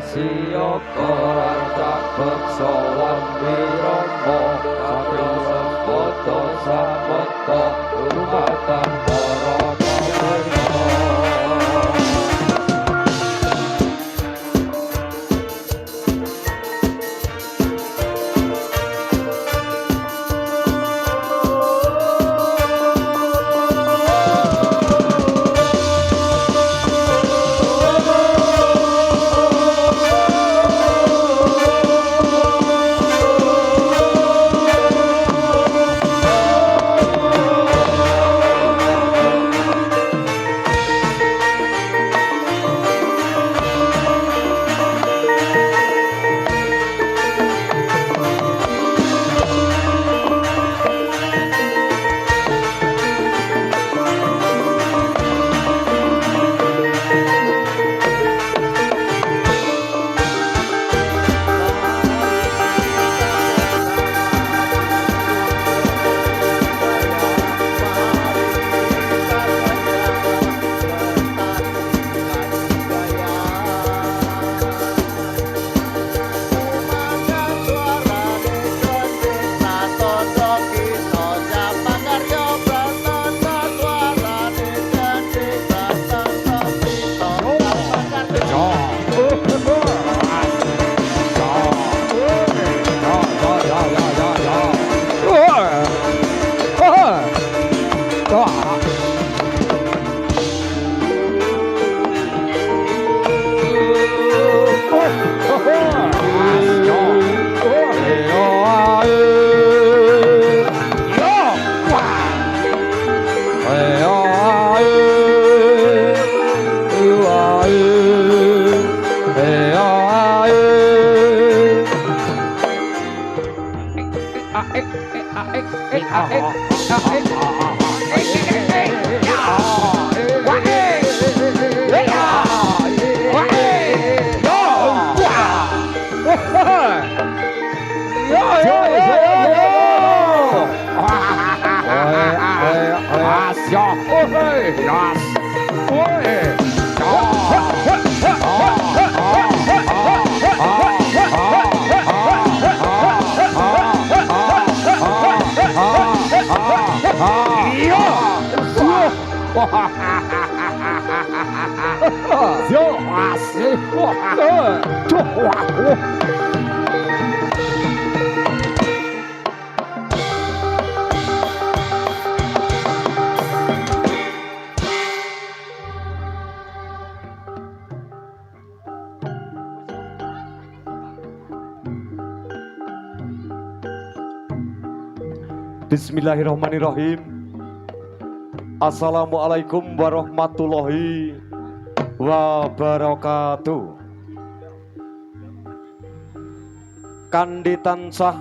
Siyoko Rancak Sowan Wiromo Satyo Sembodo Sabodo Rumatan Boroto Bismillahirrahmanirrahim. Assalamualaikum warahmatullahi wabarakatuh. Kanthi tansah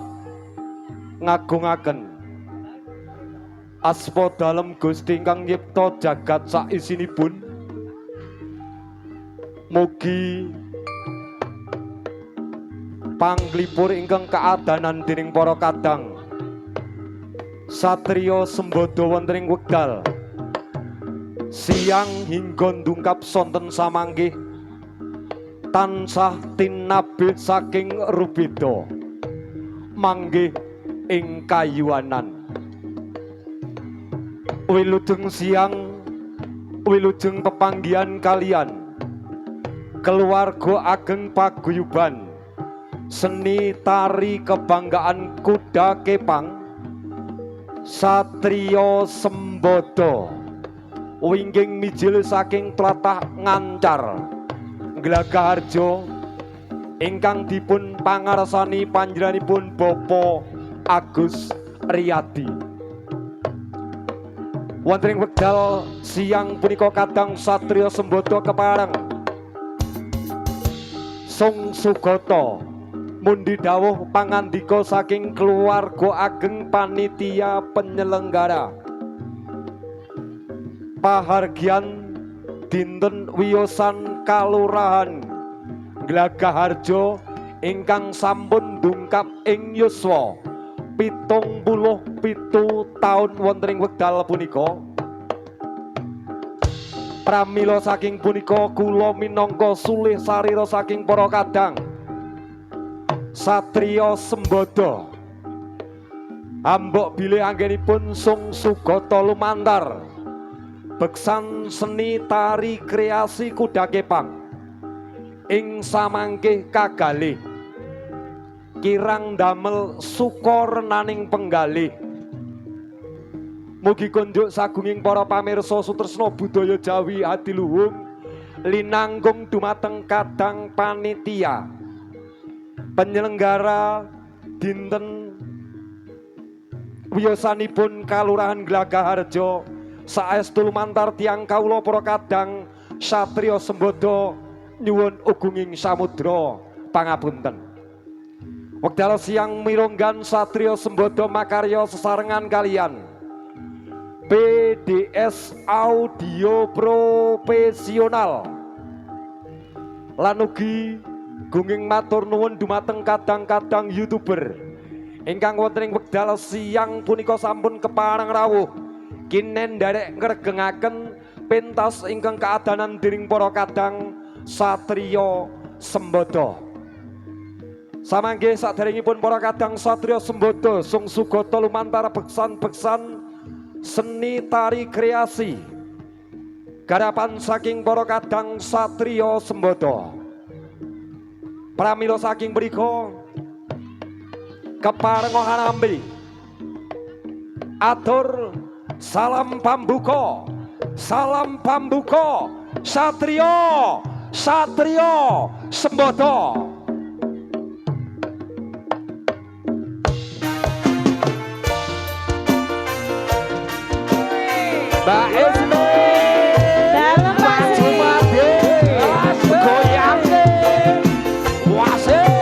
ngagungaken asma dalem Gusti ingkang nyipta jagat sak isinipun. Mugi panglipur ingkang kaadanan dening para kadang satriya sembodo wonten ing wekdal siang hingga ndungkap sonten samanggih tansah tinabit saking rubeda manggih ing kayuanan. Wilujeng siang wilujeng pepanggihan kalian keluarga ageng paguyuban seni tari kebanggaan kuda kepang Satriya Sembodo wingging mijil saking tlatah Ngancar Glagaharja ingkang dipun pangarsani panjenenganipun Bapa Agus Riyadi. Wonten ing wekdal siang punika kadang Satriya Sembodo kepareng Sung Sugata mundi dawuh pangandika saking keluarga ageng panitia penyelenggara pahargyan dinten wiyosan kalurahan Glagaharja ingkang sampun ndungkap ing yuswa 77 taun wonten ing wekdal punika Pramila saking punika kula minangka sulih sarira saking para kadang satriya Sembada ambok bilih anggenipun Sung Sugata lumantar beksan seni tari kreasi kuda kepang ing samangkih kagalih kirang damel suka renaning penggalih. Mugi kunjuk sagunging para pamirsa sutresna budaya Jawi adiluhung linanggung dumateng kadang panitia penyelenggara dinten wiyosanipun Kalurahan Glagaharjo saestu lumantar tiyang kawula para kadang satriya Sembada nyuwun ugunging samudra pangapunten. Wekdal siang mironggan satriya Sembada makarya sesarengan kalian PDS Audio Profesional lan ugi gunging matur nuwun dumateng kadang-kadang YouTuber ingkang wonten ing wekdal siang punika sampun kepareng rawuh kinendarek ngregengaken pentas ingkang kaadanan dening para kadang satriya Sembada. Samangke saderengipun para kadang satriya Sembada Sung Sugata lumantar beksan-beksan seni tari kreasi garapan saking para kadang satriya Sembada. Pramila saking mriku keparengan ambi atur salam pambuka satriya Sembada. Mbak Esme dalam maju mati goyang wase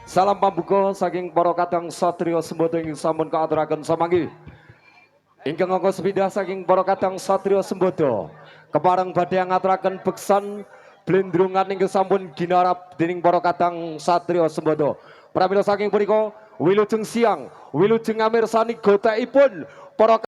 Salam pambuka saking para kadang satria sembodo ingkang sampun kaaturaken samanggih. Ingkang angka sepindah saking para kadang satria sembodo kepareng badhe ngaturaken beksan blendrungan ingkang sampun ginarap dening para kadang satria sembodo. Pramila saking punika wilujeng siang, wilujeng amirsani gotekipun para